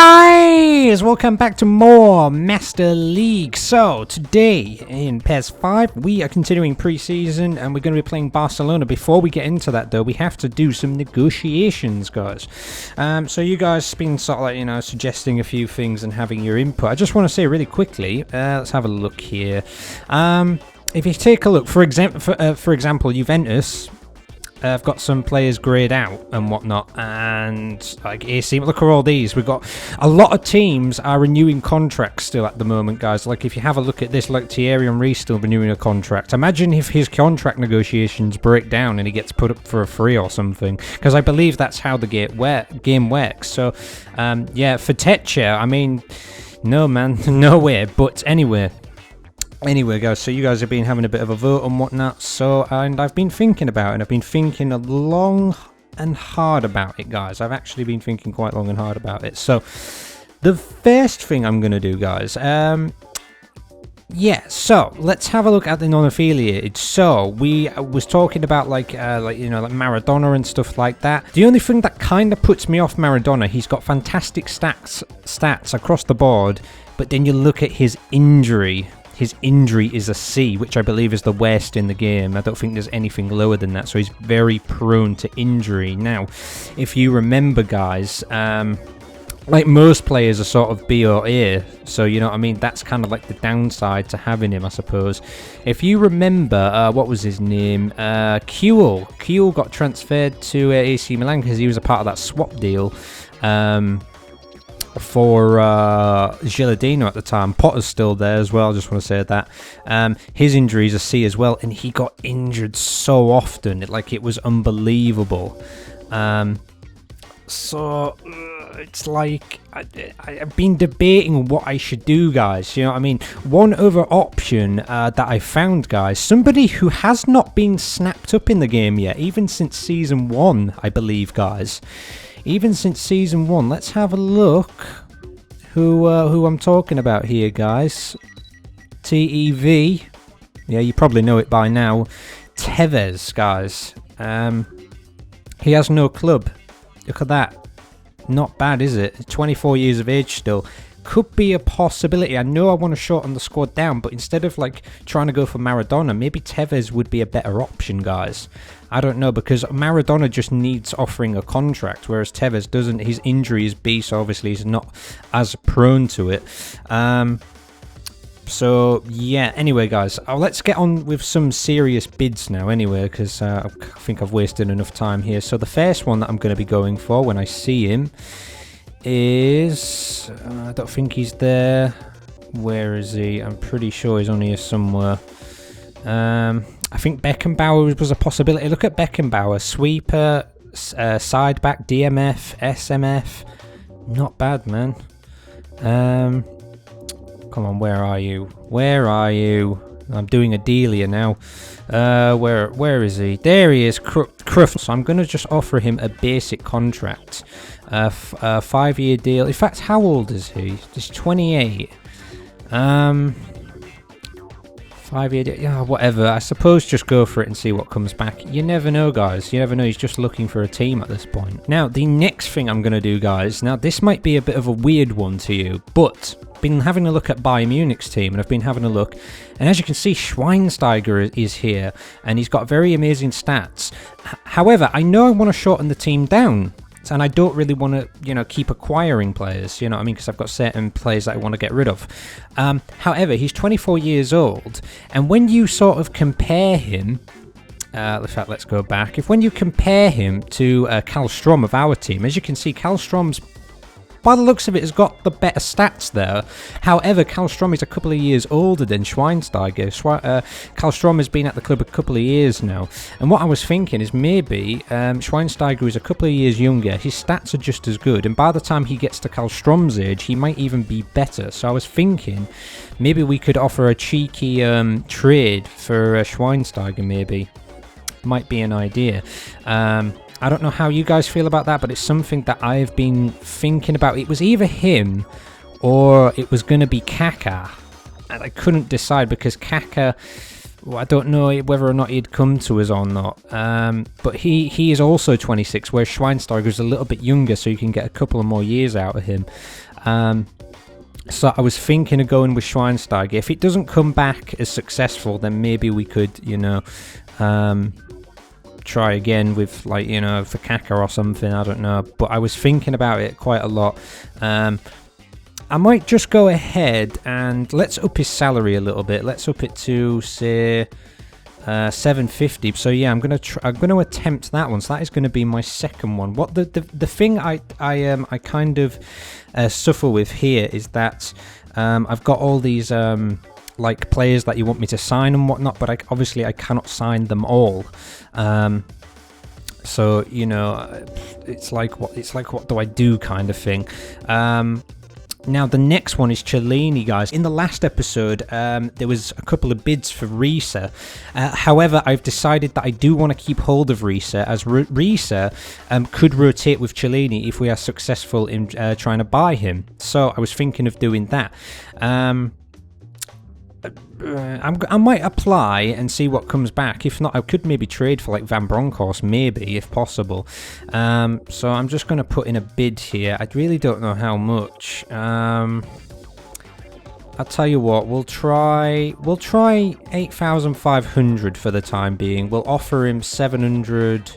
guys, welcome back to more Master League. So today in PES 5 we are continuing pre-season and we're going to be playing Barcelona. Before we get into that though, we have to do some negotiations, guys. So you guys been sort of like, you know, suggesting a few things and having your input. I just want to say really quickly, let's have a look here. If you take a look, for example, Juventus, I've got some players grayed out and whatnot, and like AC, look at all these. We've got a lot of teams are renewing contracts still at the moment, guys. Like if you have a look at this, like Thierry Henry still renewing a contract. Imagine if his contract negotiations break down and he gets put up for a free or something, because I believe that's how the game works. So yeah, for Techa, I mean, no man, no way. But Anyway, guys, so you guys have been having a bit of a vote and whatnot, so, and I've been thinking about it, and I've been thinking long and hard about it, guys. I've actually been thinking quite long and hard about it. So, the first thing I'm going to do, guys, yeah, so, let's have a look at the non-affiliated. So, we was talking about, like Maradona and stuff like that. The only thing that kind of puts me off Maradona, he's got fantastic stats across the board, but then you look at his injury. His injury is a C, which I believe is the worst in the game. I don't think there's anything lower than that, so he's very prone to injury. Now, if you remember, guys, like most players are sort of B or A, so you know what I mean? That's kind of like the downside to having him, I suppose. If you remember, what was his name? Puyol. Puyol got transferred to AC Milan because he was a part of that swap deal. For Ronaldinho at the time. Potter's still there as well, I just want to say that. His injuries are C as well, and he got injured so often, it was unbelievable. So it's like I've been debating what I should do, guys. You know what I mean? One other option that I found, guys, somebody who has not been snapped up in the game yet, even since Season 1, I believe, guys. Even since Season 1, let's have a look who I'm talking about here, guys. TEV. Yeah, you probably know it by now. Tevez, guys. He has no club. Look at that. Not bad, is it? 24 years of age still. Could be a possibility. I know I want to shorten the squad down, but instead of like trying to go for Maradona, maybe Tevez would be a better option, guys. I don't know, because Maradona just needs offering a contract, whereas Tevez doesn't. His injury is B, so obviously he's not as prone to it. So yeah, anyway, guys, let's get on with some serious bids now anyway, because I think I've wasted enough time here. So the first one that I'm going to be going for when I see him is, I don't think he's there. Where is he? I'm pretty sure he's on here somewhere. I think Beckenbauer was a possibility. Look at Beckenbauer. Sweeper, side back, DMF, SMF. Not bad, man. Come on, where are you? Where are you? I'm doing a deal here now. Where is he? There he is, Cruft. So I'm going to just offer him a basic contract. A 5-year deal. In fact, how old is he? He's 28. 5-year deal. Yeah, whatever. I suppose just go for it and see what comes back. You never know, guys. You never know. He's just looking for a team at this point. Now, the next thing I'm going to do, guys. Now, this might be a bit of a weird one to you, but been having a look at Bayern Munich's team, and I've been having a look, and as you can see, Schweinsteiger is here, and he's got very amazing stats. However, I know I want to shorten the team down, and I don't really want to, you know, keep acquiring players, you know what I mean, because I've got certain players that I want to get rid of. However, he's 24 years old, and when you sort of compare him, in fact, let's go back. When you compare him to Karlstrom of our team, as you can see, Karlstrom's, by the looks of it, has got the better stats there. However, Karlstrom is a couple of years older than Schweinsteiger. Karlstrom has been at the club a couple of years now. And what I was thinking is maybe Schweinsteiger is a couple of years younger. His stats are just as good. And by the time he gets to Karlstrom's age, he might even be better. So I was thinking maybe we could offer a cheeky trade for Schweinsteiger, maybe. Might be an idea. I don't know how you guys feel about that, but it's something that I've been thinking about. It was either him or it was going to be Kaká. And I couldn't decide because Kaká, well, I don't know whether or not he'd come to us or not. But he is also 26, whereas Schweinsteiger is a little bit younger, so you can get a couple of more years out of him. So I was thinking of going with Schweinsteiger. If it doesn't come back as successful, then maybe we could, you know, try again with, like, you know, for Kaka or something. I don't know. But I was thinking about it quite a lot. I might just go ahead and let's up his salary a little bit. Let's up it to, say, 750. So yeah, I'm gonna attempt that one. So that is going to be my second one. What the thing I kind of suffer with here is that I've got all these like players that you want me to sign and whatnot, but obviously I cannot sign them all. So you know, it's like what do I do kind of thing. Now, the next one is Chiellini, guys. In the last episode, there was a couple of bids for Risa. However, I've decided that I do want to keep hold of Risa, as Risa could rotate with Chiellini if we are successful in trying to buy him. So I was thinking of doing that. I might apply and see what comes back. If not, I could maybe trade for like Van Bronckhorst, maybe, if possible. So I'm just going to put in a bid here. I really don't know how much. I'll tell you what, we'll try 8,500 for the time being. We'll offer him 700,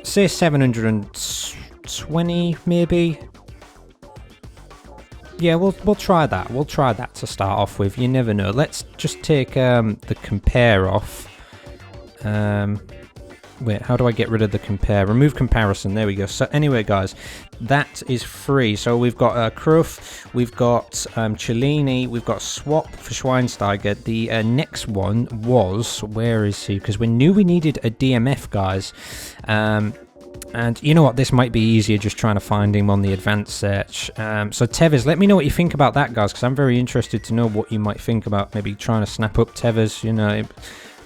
say 720 maybe. Yeah, we'll try that. We'll try that to start off with. You never know. Let's just take the compare off. Wait, how do I get rid of the compare? Remove comparison. There we go. So anyway, guys, that is free. So we've got Kruf, we've got Chiellini, we've got swap for Schweinsteiger. The next one was, where is he? Because we knew we needed a DMF, guys. And you know what, this might be easier just trying to find him on the advanced search. So Tevez, let me know what you think about that, guys, because I'm very interested to know what you might think about maybe trying to snap up Tevez. You know, it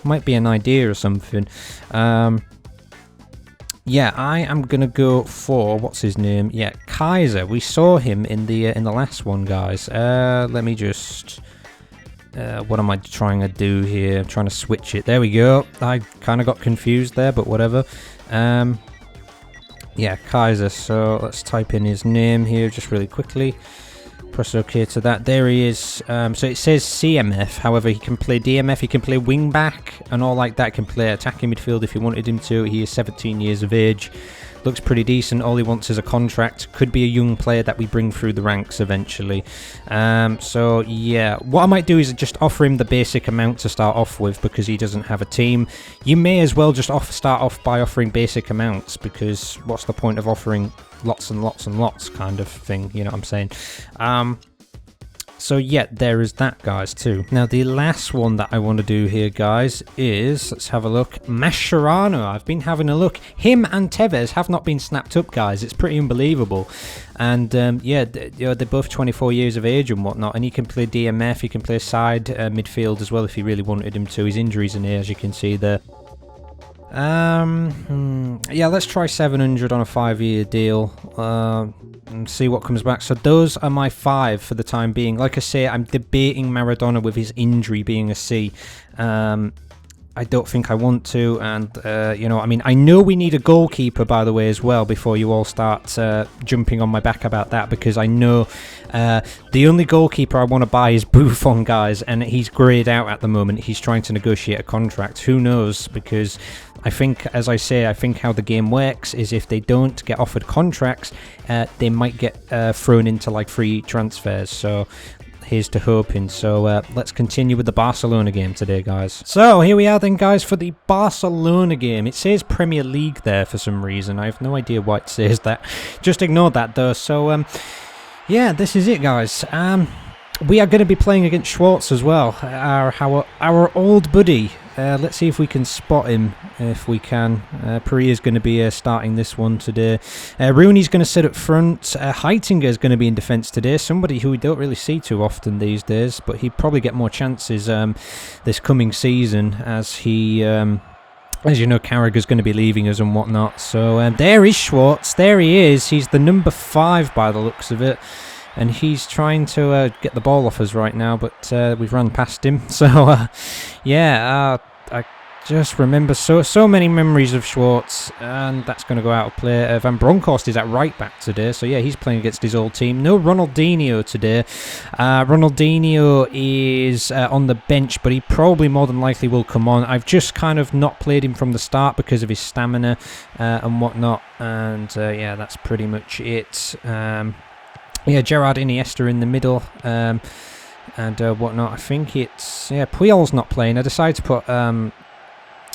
might be an idea or something. Yeah, I am going to go for, what's his name? Yeah, Kaiser. We saw him in the last one, guys. Let me just... what am I trying to do here? I'm trying to switch it. There we go. I kind of got confused there, but whatever. Yeah, Kaiser. So let's type in his name here just really quickly. Press OK to that. There he is. So it says CMF. However, he can play DMF. He can play wing back and all like that. He can play attacking midfield if you wanted him to. He is 17 years of age. Looks pretty decent. All he wants is a contract. Could be a young player that we bring through the ranks eventually. So yeah, what I might do is just offer him the basic amount to start off with because he doesn't have a team. You may as well just start off by offering basic amounts, because what's the point of offering lots and lots and lots kind of thing, you know what I'm saying? So yeah, there is that, guys, too. Now, the last one that I want to do here, guys, is, let's have a look, Mascherano. I've been having a look. Him and Tevez have not been snapped up, guys. It's pretty unbelievable. And yeah, you know, they're both 24 years of age and whatnot, and he can play DMF, he can play side midfield as well if he really wanted him to. His injuries in here, as you can see there. Yeah, let's try 700 on a 5-year deal and see what comes back. So those are my 5 for the time being. Like I say, I'm debating Maradona with his injury being a C. I don't think I want to, and you know, I mean, I know we need a goalkeeper, by the way, as well, before you all start jumping on my back about that, because I know the only goalkeeper I want to buy is Buffon, guys, and he's greyed out at the moment. He's trying to negotiate a contract. Who knows? Because I think, as I say, I think how the game works is if they don't get offered contracts, they might get thrown into like free transfers. So here's to hoping. So let's continue with the Barcelona game today, guys. So here we are then, guys, for the Barcelona game. It says Premier League there for some reason. I have no idea why it says that. Just ignore that though. So yeah, this is it, guys. We are going to be playing against Schwarz as well, our old buddy. Let's see if we can spot him, if we can. Pereira's going to be starting this one today. Rooney's going to sit up front. Heitinger's going to be in defence today. Somebody who we don't really see too often these days, but he'd probably get more chances this coming season, as he... as you know, Carragher's going to be leaving us and whatnot. So there is Schwarz. There he is. He's the number 5 by the looks of it. And he's trying to get the ball off us right now, but we've run past him. So, yeah, I just remember so many memories of Schwarz, and that's going to go out of play. Van Bronckhorst is at right back today, so yeah, he's playing against his old team. No Ronaldinho today. Ronaldinho is on the bench, but he probably more than likely will come on. I've just kind of not played him from the start because of his stamina and whatnot, and yeah, that's pretty much it. Yeah, Gerard Iniesta in the middle. And whatnot. I think it's... Yeah, Puyol's not playing. I decided to put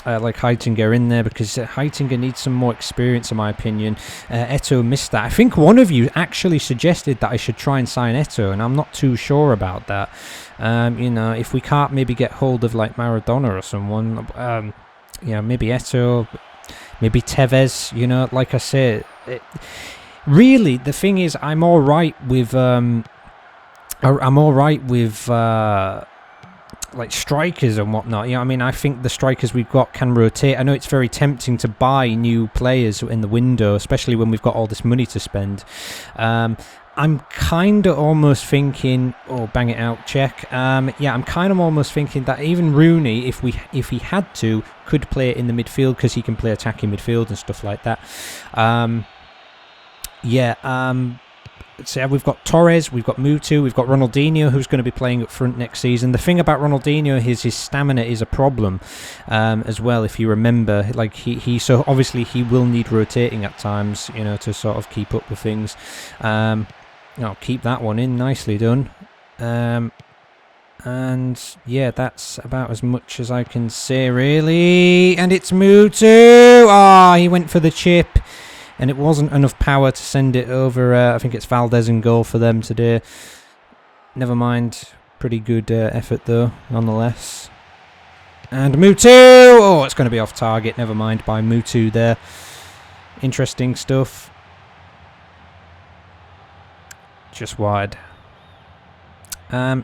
like Heitinger in there because Heitinger needs some more experience, in my opinion. Eto'o missed that. I think one of you actually suggested that I should try and sign Eto'o, and I'm not too sure about that. You know, if we can't maybe get hold of like Maradona or someone, you know, maybe Eto'o, maybe Tevez, you know, like I said. Really, the thing is, I'm all right with... like strikers and whatnot. You know, I mean, I think the strikers we've got can rotate. I know it's very tempting to buy new players in the window, especially when we've got all this money to spend. I'm kind of almost thinking, oh, bang it out, check. Yeah, I'm kind of almost thinking that even Rooney, if he had to, could play in the midfield because he can play attacking midfield and stuff like that. So we've got Torres, we've got Mutu, we've got Ronaldinho, who's going to be playing up front next season. The thing about Ronaldinho is his stamina is a problem as well, if you remember. Like so obviously he will need rotating at times, you know, to sort of keep up with things. I'll keep that one in, nicely done. And yeah, that's about as much as I can say, really. And it's Mutu. Ah, he went for the chip. And it wasn't enough power to send it over. I think it's Valdez in goal for them today. Never mind. Pretty good effort, though, nonetheless. And Mutu! Oh, it's going to be off target. Never mind, by Mutu there. Interesting stuff. Just wide.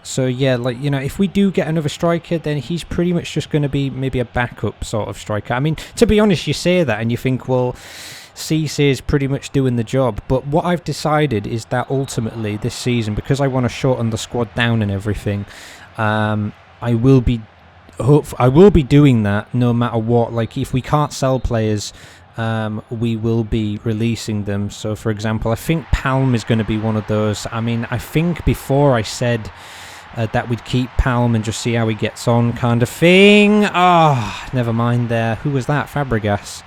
So, yeah, like, you know, if we do get another striker, then he's pretty much just going to be maybe a backup sort of striker. I mean, to be honest, you say that and you think, well... Cisse is pretty much doing the job, but what I've decided is that ultimately this season, because I want to shorten the squad down and everything, I will be doing that no matter what. Like, if we can't sell players, we will be releasing them. So, for example, I think Palm is going to be one of those. I mean, I think before I said that we'd keep Palm and just see how he gets on, kind of thing. Ah, oh, never mind there. Who was that? Fabregas.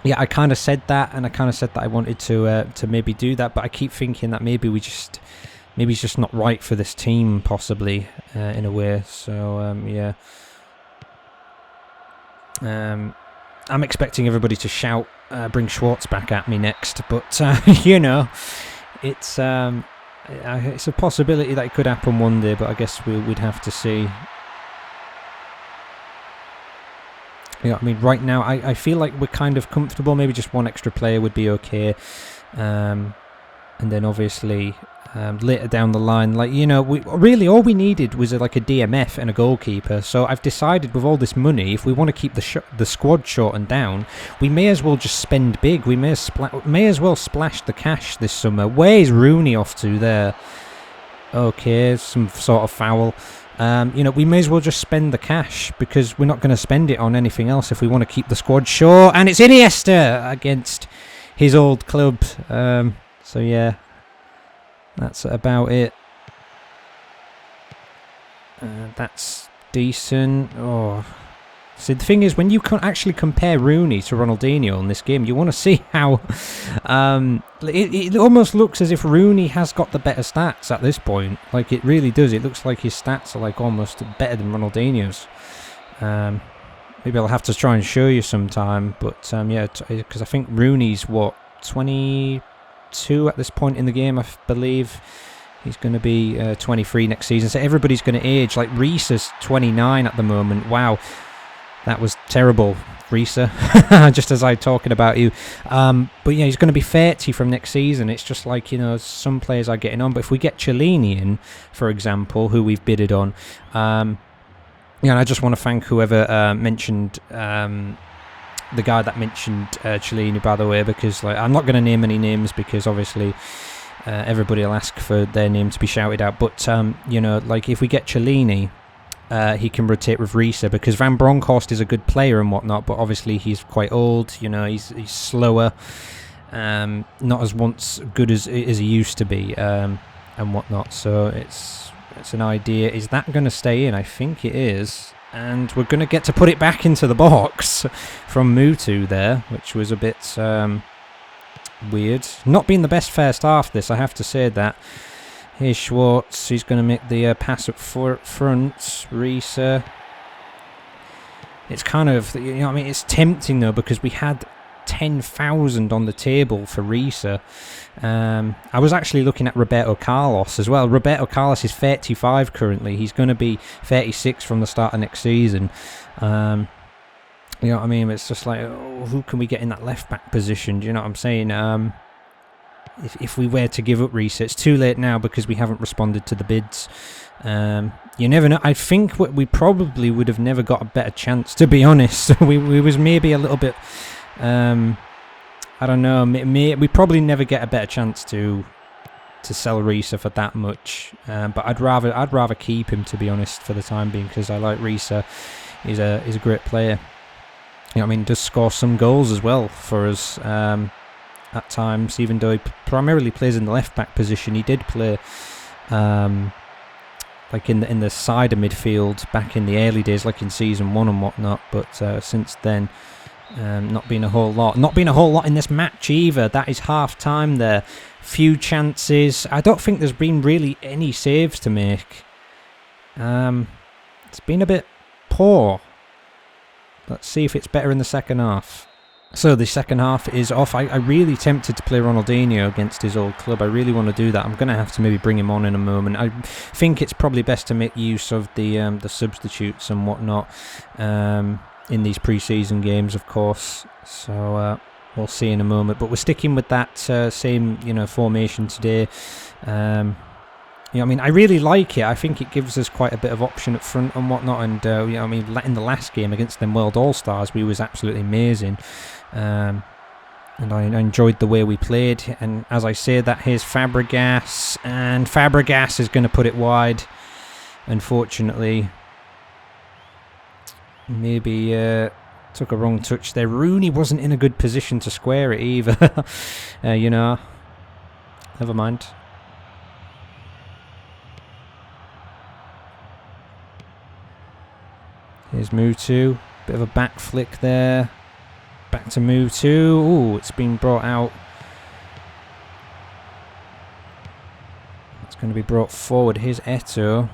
Yeah, I kind of said that, and I kind of said that I wanted to maybe do that, but I keep thinking that maybe it's just not right for this team, possibly in a way. So yeah, I'm expecting everybody to shout, "Bring Schwarz back at me next," but you know, it's a possibility that it could happen one day, but I guess we'd have to see. You know, I mean, right now, I feel like we're kind of comfortable. Maybe just one extra player would be okay. And then, obviously, later down the line, like, you know, really all we needed was like a DMF and a goalkeeper. So I've decided with all this money, if we want to keep the squad shortened down, we may as well just spend big. We may as well splash the cash this summer. Where's Rooney off to there? Okay, some sort of foul. You know, we may as well just spend the cash because we're not going to spend it on anything else if we want to keep the squad short. And it's Iniesta against his old club. So, yeah, that's about it. That's decent. Oh. See, the thing is, when you can actually compare Rooney to Ronaldinho in this game, you want to see how it almost looks as if Rooney has got the better stats at this point. Like, it really does. It looks like his stats are like almost better than Ronaldinho's. Maybe I'll have to try and show you sometime. But yeah, because I think Rooney's what, 22 at this point in the game, I believe. He's going to be 23 next season. So everybody's going to age. Like Reece is 29 at the moment. Wow. That was terrible, Risa, just as I'm talking about you. But yeah, he's going to be 30 from next season. It's just like, you know, some players are getting on. But if we get Chiellini in, for example, who we've bidded on, yeah, and I just want to thank whoever mentioned, the guy that mentioned Chiellini, by the way, because like I'm not going to name any names because obviously everybody will ask for their name to be shouted out. But, you know, like if we get Chiellini, he can rotate with Riese, because Van Bronckhorst is a good player and whatnot, but obviously he's quite old. You know, he's slower, not as once good as he used to be, and whatnot. So it's an idea. Is that going to stay in? I think it is. And we're going to get to put it back into the box from Mutu there, which was a bit weird. Not been the best first half, this, I have to say that. Here's Schwarz. He's going to make the pass up front. Riese. It's kind of, you know, I mean, it's tempting though, because we had 10,000 on the table for Riese. I was actually looking at Roberto Carlos as well. Roberto Carlos is 35 currently. He's going to be 36 from the start of next season. You know what I mean? It's just like, oh, who can we get in that left back position? Do you know what I'm saying? If we were to give up Riese, it's too late now because we haven't responded to the bids. You never know. I think we probably would have never got a better chance, to be honest. we was maybe a little bit... I don't know. We probably never get a better chance to sell Riese for that much. But I'd rather keep him, to be honest, for the time being, because I like Riese. He's a great player. You know, I mean, does score some goals as well for us at times. Even though he primarily plays in the left back position, he did play like in the side of midfield back in the early days, like in season 1 and whatnot. But since then. Not been a whole lot. Not been a whole lot in this match either. That is half time there. Few chances. I don't think there's been really any saves to make. It's been a bit poor. Let's see if it's better in the second half. So the second half is off. I really tempted to play Ronaldinho against his old club. I really want to do that. I'm going to have to maybe bring him on in a moment. I think it's probably best to make use of the substitutes and whatnot. In these pre-season games, of course. So we'll see in a moment. But we're sticking with that same, you know, formation today. You know, I mean, I really like it. I think it gives us quite a bit of option up front and whatnot. And you know, I mean, in the last game against them World All Stars, we was absolutely amazing. And I enjoyed the way we played. And as I say that, here's Fabregas, and Fabregas is going to put it wide. Unfortunately. Maybe took a wrong touch there. Rooney wasn't in a good position to square it either. You know, never mind. Here's Mutu. Bit of a back flick there. Back to Mutu. Ooh, it's been brought out. It's going to be brought forward. Here's Eto'o.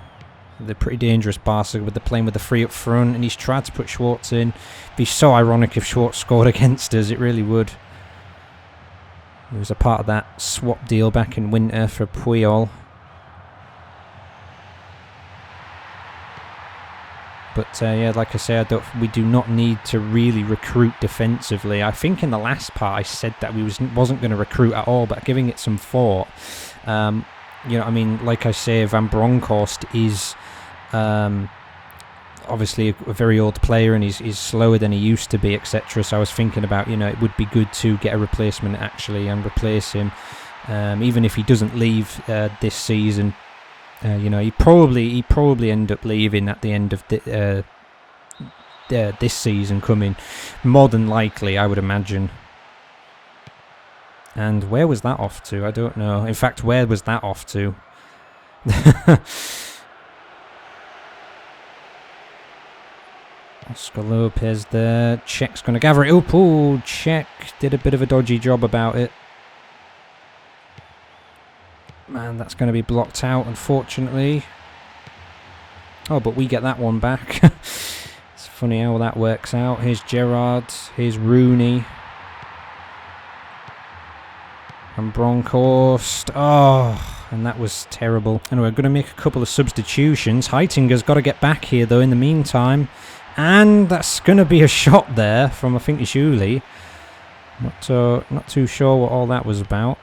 They're pretty dangerous, Barca, with the playing with the three up front, and he's tried to put Schwarz in. It'd be so ironic if Schwarz scored against us, it really would. He was a part of that swap deal back in winter for Puyol. But yeah, like I say, we do not need to really recruit defensively. I think in the last part I said that we wasn't going to recruit at all, but giving it some thought. You know, I mean, like I say, Van Bronckhorst is obviously a very old player, and he's slower than he used to be, etc. So I was thinking about, you know, it would be good to get a replacement actually and replace him, even if he doesn't leave this season. You know, he probably end up leaving at the end of this season coming, more than likely, I would imagine. And where was that off to? I don't know. In fact, where was that off to? Oscar Lopez there. Czech's going to gather it up. Oh, Czech did a bit of a dodgy job about it. Man, that's going to be blocked out, unfortunately. Oh, but we get that one back. It's funny how that works out. Here's Gerrard. Here's Rooney. And Bronckhorst. Oh, and that was terrible. Anyway, we're going to make a couple of substitutions. Heitinger's got to get back here, though, in the meantime. And that's going to be a shot there from, I think, Julie. Not too sure what all that was about.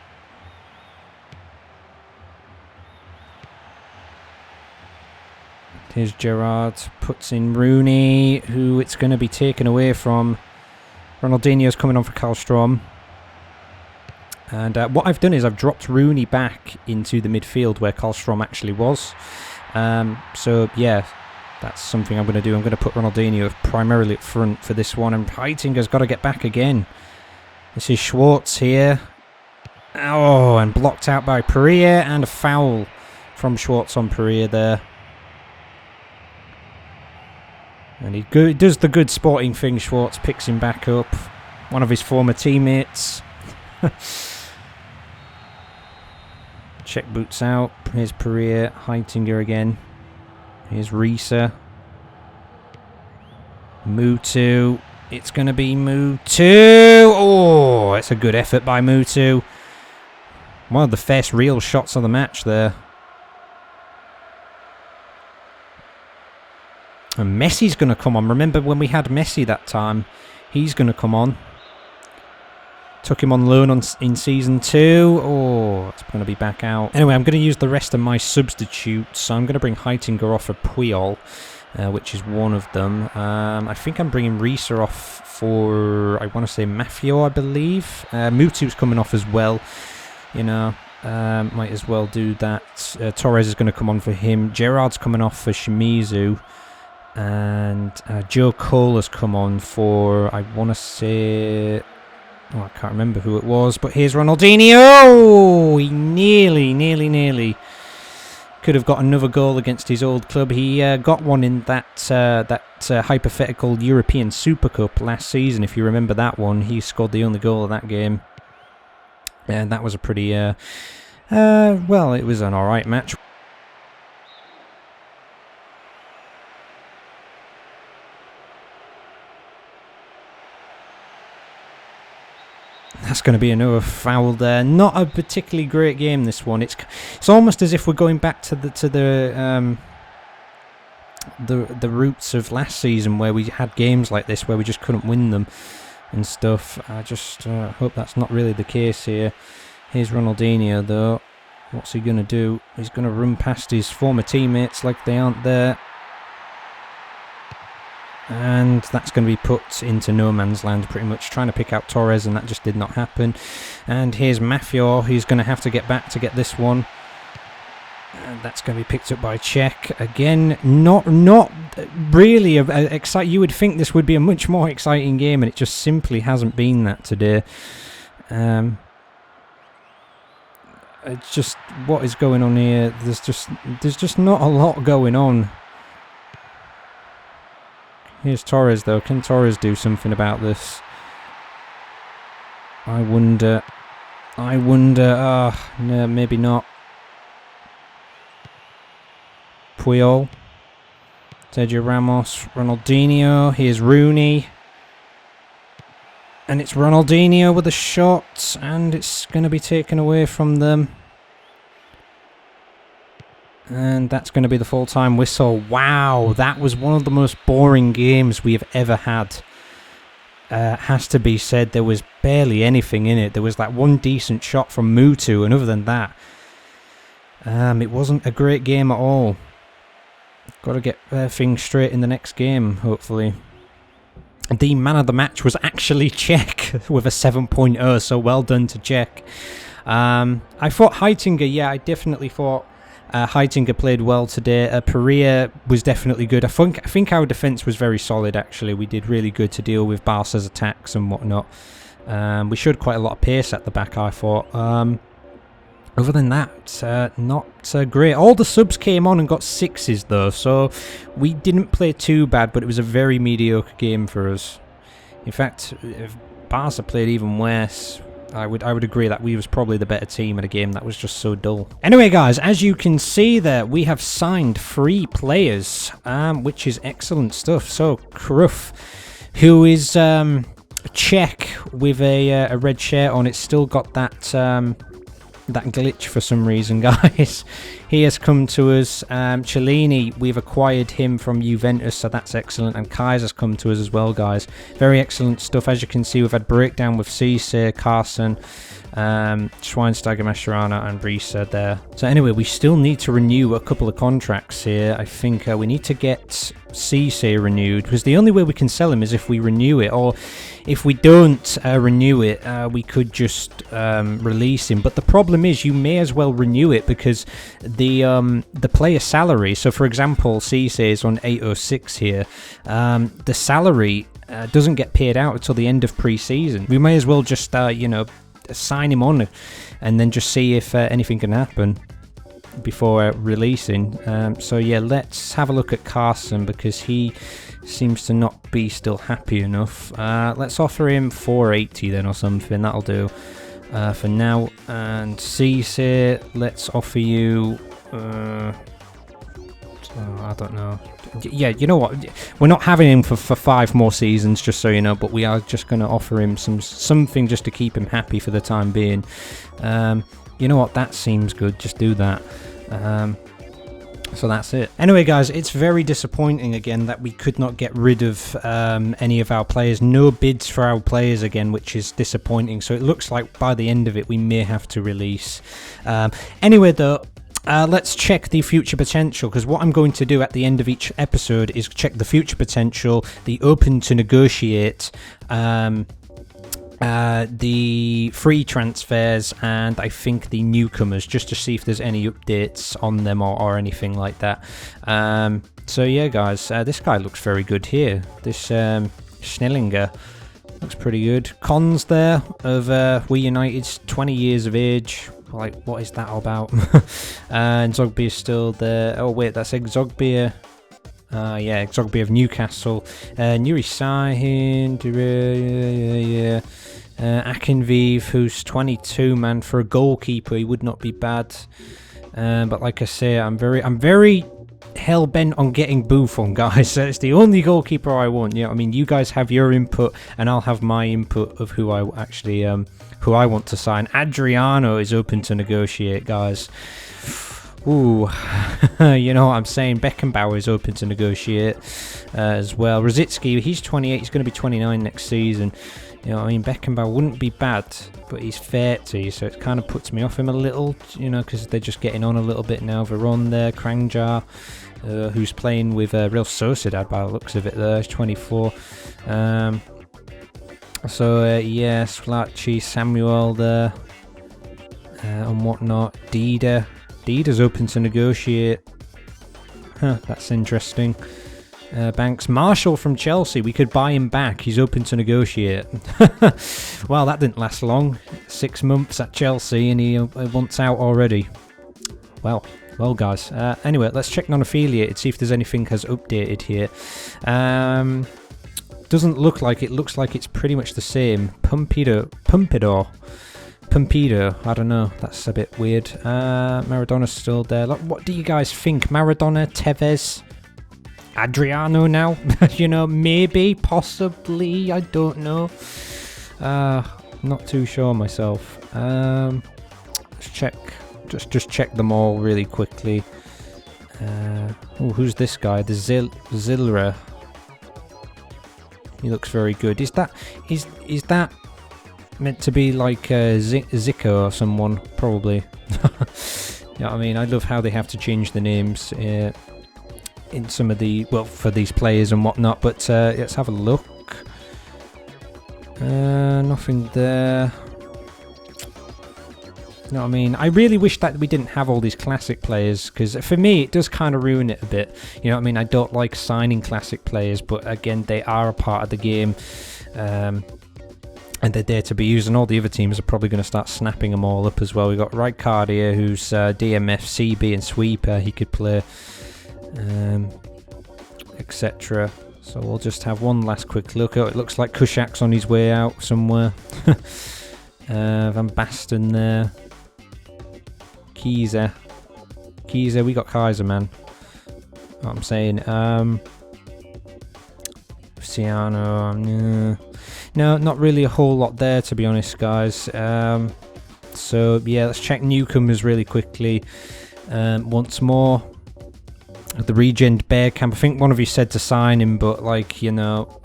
Here's Gerrard. Puts in Rooney, who it's going to be taken away from. Ronaldinho's coming on for Karlstrom. And what I've done is I've dropped Rooney back into the midfield where Karlstrom actually was. So, yeah, That's something I'm going to do. I'm going to put Ronaldinho primarily up front for this one. And Heitinger's got to get back again. This is Schwarz here. Oh, and blocked out by Pereira. And a foul from Schwarz on Pereira there. And he does the good sporting thing. Schwarz picks him back up. One of his former teammates. Check boots out. Here's Pereira. Heitinger again. Here's Risa. Mutu. It's going to be Mutu. Oh, it's a good effort by Mutu. One of the first real shots of the match there. And Messi's going to come on. Remember when we had Messi that time? He's going to come on. Took him on loan in Season 2. Oh, it's going to be back out. Anyway, I'm going to use the rest of my substitutes. So I'm going to bring Heitinger off for Puyol, which is one of them. I think I'm bringing Risa off for, I want to say, Mafio, I believe. Mutu's coming off as well. You know, might as well do that. Torres is going to come on for him. Gerard's coming off for Shimizu. And Joe Cole has come on for, I want to say... Oh, I can't remember who it was, but here's Ronaldinho! Oh, he nearly could have got another goal against his old club. He got one in that hypothetical European Super Cup last season, if you remember that one. He scored the only goal of that game. And that was a pretty, well, it was an alright match. That's going to be another foul there. Not a particularly great game, this one. It's almost as if we're going back to the roots of last season, where we had games like this where we just couldn't win them and stuff. I just hope that's not really the case here. Here's Ronaldinho though. What's he going to do? He's going to run past his former teammates like they aren't there. And that's going to be put into no man's land, pretty much, trying to pick out Torres, and that just did not happen. And here's Mafio, who's going to have to get back to get this one. And that's going to be picked up by Czech. Again, not really exciting. You would think this would be a much more exciting game, and it just simply hasn't been that today. It's just, what is going on here? There's just not a lot going on. Here's Torres, though. Can Torres do something about this? I wonder. No, maybe not. Puyol. Sergio Ramos. Ronaldinho. Here's Rooney. And it's Ronaldinho with a shot. And it's going to be taken away from them. And that's going to be the full-time whistle. Wow, that was one of the most boring games we have ever had. Has to be said, there was barely anything in it. There was that one decent shot from Mutu, and other than that, it wasn't a great game at all. Got to get things straight in the next game, hopefully. The man of the match was actually Czech with a 7.0, so well done to Czech. I thought Heitinger, yeah, I definitely thought Heitinger played well today. Pereira was definitely good. I think our defence was very solid, actually. We did really good to deal with Barca's attacks and whatnot. We showed quite a lot of pace at the back, I thought. Other than that, not great. All the subs came on and got 6s, though, so we didn't play too bad, but it was a very mediocre game for us. In fact, if Barca played even worse, I would agree that we was probably the better team in a game that was just so dull. Anyway, guys, as you can see there, we have signed 3 players, which is excellent stuff. So, Kruf, who is Czech with a red shirt on, it's still got that that glitch for some reason, guys. He has come to us. Cellini, we've acquired him from Juventus, so that's excellent. And Kaiser's come to us as well, guys. Very excellent stuff. As you can see, we've had breakdown with Cisse, Carson, Schweinsteiger, Mascherano, and Risa there. So anyway, we still need to renew a couple of contracts here. I think we need to get Cisse renewed, because the only way we can sell him is if we renew it, or if we don't renew it, we could just release him. But the problem is, you may as well renew it, because the player salary. So for example, Cisse is on 806 here. The salary doesn't get paid out until the end of pre-season. We may as well just sign him on and then just see if anything can happen before releasing. So yeah, let's have a look at Carson, because he seems to not be still happy enough. Let's offer him 480 then or something. That'll do for now. And Cisse, let's offer you I don't know. Yeah, you know what? We're not having him for 5 more seasons, just so you know, but we are just going to offer him something just to keep him happy for the time being. You know what? That seems good. Just do that. So that's it. Anyway, guys, it's very disappointing again that we could not get rid of any of our players. No bids for our players again, which is disappointing. So it looks like by the end of it, we may have to release. Anyway, though, let's check the future potential, because what I'm going to do at the end of each episode is check the future potential, the open to negotiate, the free transfers, and I think the newcomers, just to see if there's any updates on them or anything like that. So yeah, guys, this guy looks very good here. This Schnellinger looks pretty good. Cons there of We United's 20 years of age. Like, what is that all about? And Zogby is still there. Oh wait, that's Zogby. Yeah, Zogby of Newcastle. Nuri Sahin. Yeah. Akinviv, who's 22, man. For a goalkeeper, he would not be bad. But like I say, I'm very hell bent on getting Buffon, guys. So it's the only goalkeeper I want. You know what I mean? You guys have your input, and I'll have my input of who I actually who I want to sign. Adriano is open to negotiate, guys. Ooh, you know what I'm saying? Beckenbauer is open to negotiate as well. Rosicki, he's 28. He's going to be 29 next season. You know what I mean? Beckenbauer wouldn't be bad, but he's 30, so it kind of puts me off him a little, you know, because they're just getting on a little bit now. Veron there, Krangjar, who's playing with Real Sociedad by the looks of it there. He's 24. So, yeah, Sflacci, Samuel there, and whatnot. Dida's open to negotiate. Huh, that's interesting. Banks. Marshall from Chelsea. We could buy him back. He's open to negotiate. Well, that didn't last long. 6 months at Chelsea and he wants out already. Well, guys. Anyway, let's check non-affiliated, see if there's anything has updated here. Doesn't look like it. Looks like it's pretty much the same. Pompidou, I don't know. That's a bit weird. Maradona's still there. Like, what do you guys think? Maradona, Tevez, Adriano now? You know, maybe, possibly. I don't know. Not too sure myself. Let's check. Just check them all really quickly. Oh, who's this guy? The Zilra. He looks very good. Is that meant to be like Zico or someone? Probably. You know what I mean? I love how they have to change the names in some of the, well, for these players and whatnot. But let's have a look. Nothing there. You know what I mean? I really wish that we didn't have all these classic players, because for me it does kind of ruin it a bit. You know what I mean? I don't like signing classic players, but again, they are a part of the game. And they're there to be used, and all the other teams are probably going to start snapping them all up as well. We've got Rijkaard here, who's DMF, CB and sweeper. He could play, etc. So we'll just have one last quick look. Oh, it looks like Kushak's on his way out somewhere. Van Basten there. Kaiser, we got Kaiser, man. What I'm saying. Ciano, no, not really a whole lot there, to be honest, guys. So yeah, let's check newcomers really quickly. Once more, the Regent Bear Camp. I think one of you said to sign him, but like, you know,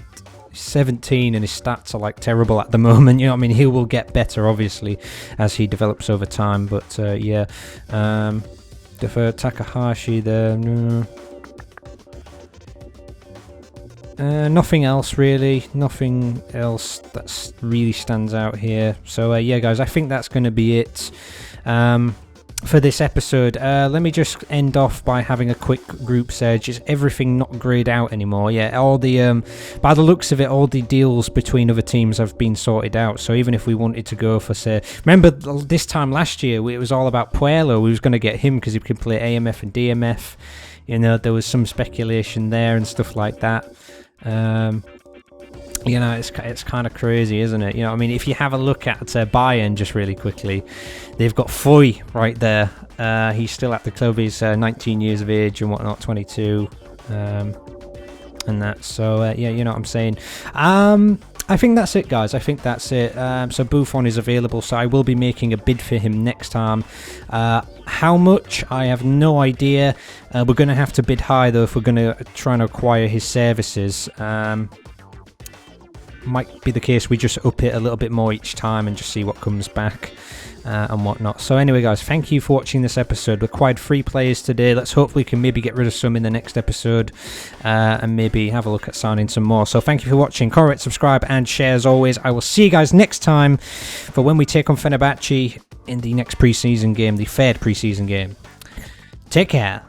17 and his stats are like terrible at the moment. You know what I mean? He will get better, obviously, as he develops over time. But yeah, defer Takahashi there. No. Nothing else really. Nothing else that really stands out here. So yeah, guys, I think that's going to be it. for this episode. Let me just end off by having a quick group search. Is everything not grayed out anymore? Yeah, all the by the looks of it, all the deals between other teams have been sorted out. So even if we wanted to go for, say, remember this time last year it was all about Puello. We was going to get him because he can play AMF and DMF. You know, there was some speculation there and stuff like that. You know, it's kind of crazy, isn't it? You know, I mean, if you have a look at Bayern just really quickly, they've got Foy right there. He's still at the club. He's 19 years of age and whatnot, 22, and that. So yeah, you know what I'm saying. I think that's it, guys. I think that's it. So Buffon is available, so I will be making a bid for him next time. How much? I have no idea. We're going to have to bid high, though, if we're going to try and acquire his services. Might be the case we just up it a little bit more each time and just see what comes back and whatnot. So anyway, guys, thank you for watching this episode. We acquired 3 players today. Let's hope we can maybe get rid of some in the next episode and maybe have a look at signing some more. So thank you for watching. Comment, subscribe and share as always. I will see you guys next time for when we take on Fenerbahce in the next preseason game, the third preseason game. Take care.